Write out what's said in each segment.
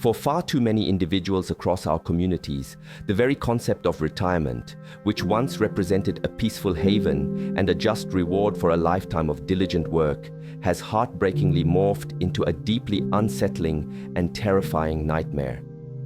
For far too many individuals across our communities, the very concept of retirement, which once represented a peaceful haven and a just reward for a lifetime of diligent work, has heartbreakingly morphed into a deeply unsettling and terrifying nightmare.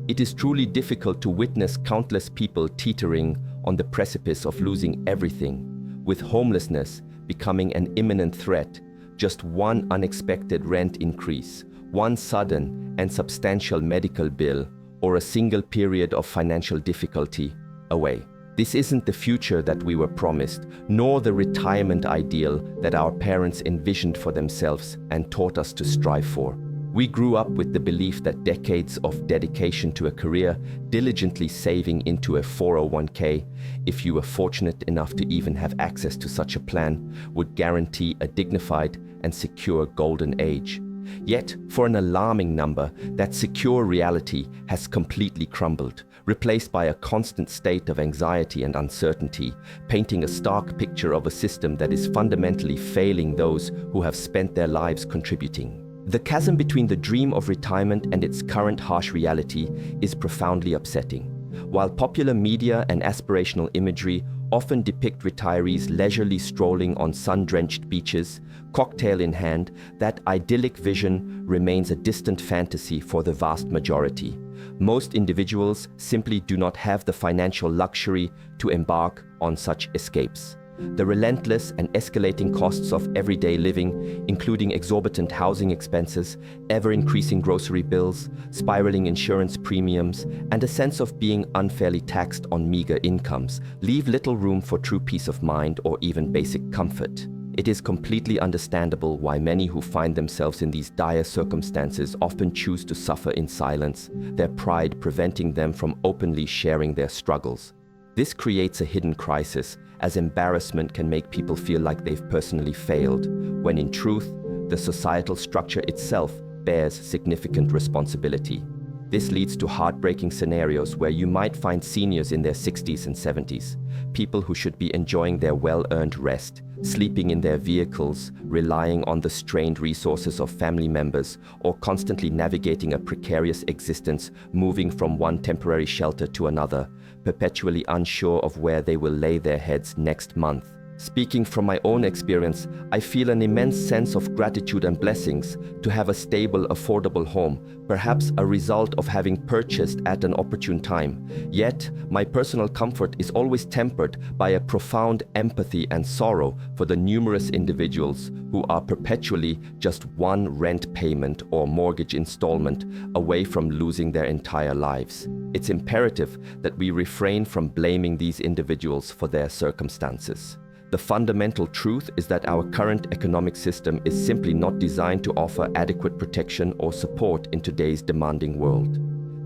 It is truly difficult to witness countless people teetering on the precipice of losing everything, with homelessness becoming an imminent threat, just one unexpected rent increase, one sudden and substantial medical bill, or a single period of financial difficulty away. This isn't the future that we were promised, nor the retirement ideal that our parents envisioned for themselves and taught us to strive for. We grew up with the belief that decades of dedication to a career, diligently saving into a 401k, if you were fortunate enough to even have access to such a plan, would guarantee a dignified and secure golden age. Yet, for an alarming number, that secure reality has completely crumbled, replaced by a constant state of anxiety and uncertainty, painting a stark picture of a system that is fundamentally failing those who have spent their lives contributing. The chasm between the dream of retirement and its current harsh reality is profoundly upsetting. While popular media and aspirational imagery often depict retirees leisurely strolling on sun-drenched beaches, cocktail in hand, that idyllic vision remains a distant fantasy for the vast majority. Most individuals simply do not have the financial luxury to embark on such escapes. The relentless and escalating costs of everyday living, including exorbitant housing expenses, ever-increasing grocery bills, spiraling insurance premiums, and a sense of being unfairly taxed on meager incomes, leave little room for true peace of mind or even basic comfort. It is completely understandable why many who find themselves in these dire circumstances often choose to suffer in silence, their pride preventing them from openly sharing their struggles. This creates a hidden crisis, as embarrassment can make people feel like they've personally failed, when in truth, the societal structure itself bears significant responsibility. This leads to heartbreaking scenarios where you might find seniors in their 60s and 70s, people who should be enjoying their well-earned rest, sleeping in their vehicles, relying on the strained resources of family members, or constantly navigating a precarious existence, moving from one temporary shelter to another, perpetually unsure of where they will lay their heads next month. Speaking from my own experience, I feel an immense sense of gratitude and blessings to have a stable, affordable home, perhaps a result of having purchased at an opportune time. Yet, my personal comfort is always tempered by a profound empathy and sorrow for the numerous individuals who are perpetually just one rent payment or mortgage installment away from losing their entire lives. It's imperative that we refrain from blaming these individuals for their circumstances. The fundamental truth is that our current economic system is simply not designed to offer adequate protection or support in today's demanding world.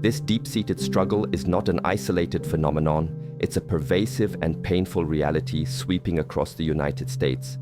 This deep-seated struggle is not an isolated phenomenon, it's a pervasive and painful reality sweeping across the United States.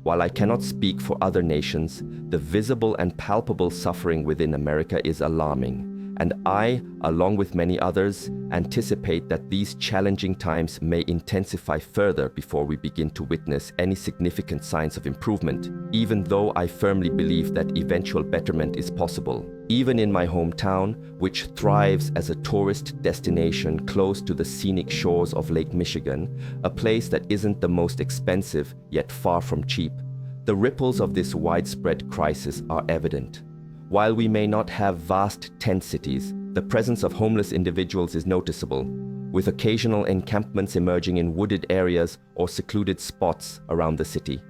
While I cannot speak for other nations, the visible and palpable suffering within America is alarming. And I, along with many others, anticipate that these challenging times may intensify further before we begin to witness any significant signs of improvement, even though I firmly believe that eventual betterment is possible. Even in my hometown, which thrives as a tourist destination close to the scenic shores of Lake Michigan, a place that isn't the most expensive, yet far from cheap, the ripples of this widespread crisis are evident. While we may not have vast tent cities, the presence of homeless individuals is noticeable, with occasional encampments emerging in wooded areas or secluded spots around the city.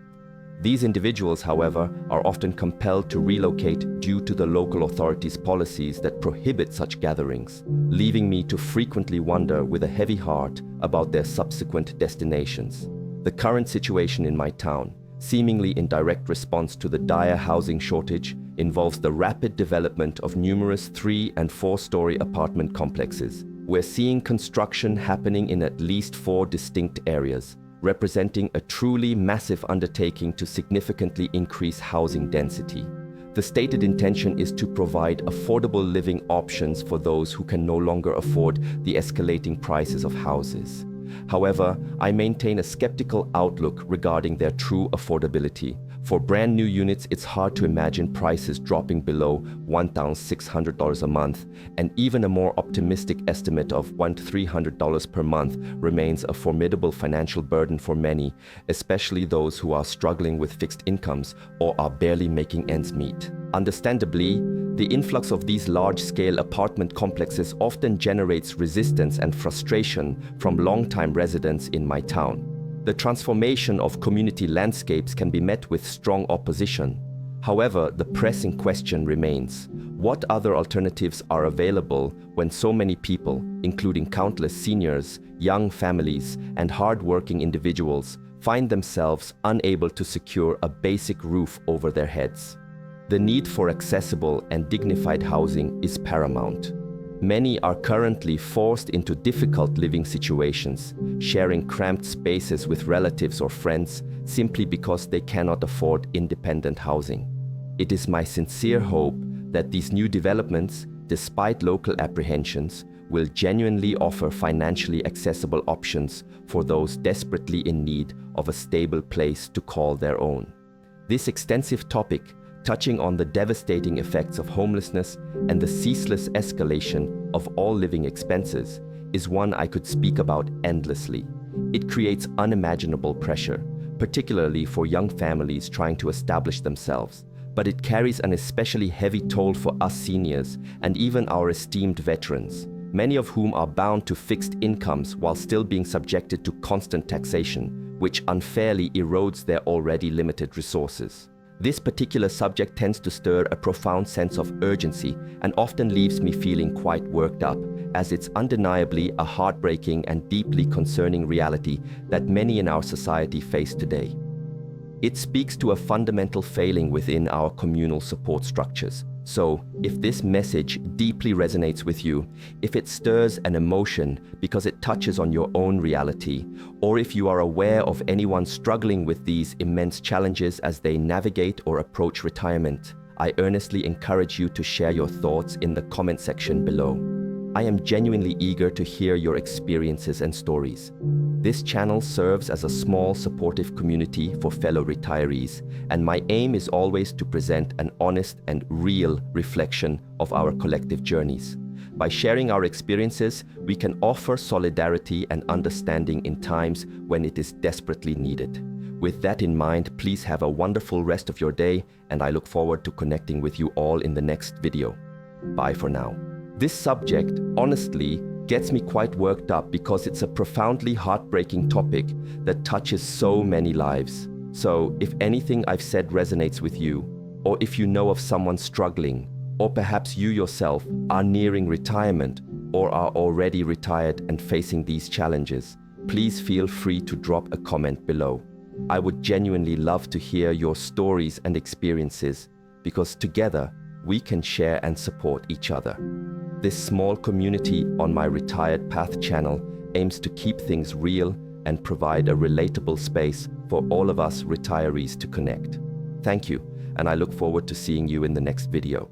These individuals, however, are often compelled to relocate due to the local authorities' policies that prohibit such gatherings, leaving me to frequently wonder with a heavy heart about their subsequent destinations. The current situation in my town, seemingly in direct response to the dire housing shortage, involves the rapid development of numerous 3- and 4-story apartment complexes. We're seeing construction happening in at least 4 distinct areas, representing a truly massive undertaking to significantly increase housing density. The stated intention is to provide affordable living options for those who can no longer afford the escalating prices of houses. However, I maintain a skeptical outlook regarding their true affordability. For brand new units, it's hard to imagine prices dropping below $1,600 a month, and even a more optimistic estimate of $1,300 per month remains a formidable financial burden for many, especially those who are struggling with fixed incomes or are barely making ends meet. Understandably, the influx of these large-scale apartment complexes often generates resistance and frustration from long-time residents in my town. The transformation of community landscapes can be met with strong opposition. However, the pressing question remains: what other alternatives are available when so many people, including countless seniors, young families, and hard-working individuals, find themselves unable to secure a basic roof over their heads? The need for accessible and dignified housing is paramount. Many are currently forced into difficult living situations, sharing cramped spaces with relatives or friends simply because they cannot afford independent housing. It is my sincere hope that these new developments, despite local apprehensions, will genuinely offer financially accessible options for those desperately in need of a stable place to call their own. This extensive topic, touching on the devastating effects of homelessness and the ceaseless escalation of all living expenses, is one I could speak about endlessly. It creates unimaginable pressure, particularly for young families trying to establish themselves, but it carries an especially heavy toll for us seniors and even our esteemed veterans, many of whom are bound to fixed incomes while still being subjected to constant taxation, which unfairly erodes their already limited resources. This particular subject tends to stir a profound sense of urgency and often leaves me feeling quite worked up, as it's undeniably a heartbreaking and deeply concerning reality that many in our society face today. It speaks to a fundamental failing within our communal support structures. So, if this message deeply resonates with you, if it stirs an emotion because it touches on your own reality, or if you are aware of anyone struggling with these immense challenges as they navigate or approach retirement, I earnestly encourage you to share your thoughts in the comment section below. I am genuinely eager to hear your experiences and stories. This channel serves as a small supportive community for fellow retirees, and my aim is always to present an honest and real reflection of our collective journeys. By sharing our experiences, we can offer solidarity and understanding in times when it is desperately needed. With that in mind, please have a wonderful rest of your day, and I look forward to connecting with you all in the next video. Bye for now. This subject, honestly, gets me quite worked up because it's a profoundly heartbreaking topic that touches so many lives. So, if anything I've said resonates with you, or if you know of someone struggling, or perhaps you yourself are nearing retirement or are already retired and facing these challenges, please feel free to drop a comment below. I would genuinely love to hear your stories and experiences, because together we can share and support each other. This small community on my Retired Path channel aims to keep things real and provide a relatable space for all of us retirees to connect. Thank you, and I look forward to seeing you in the next video.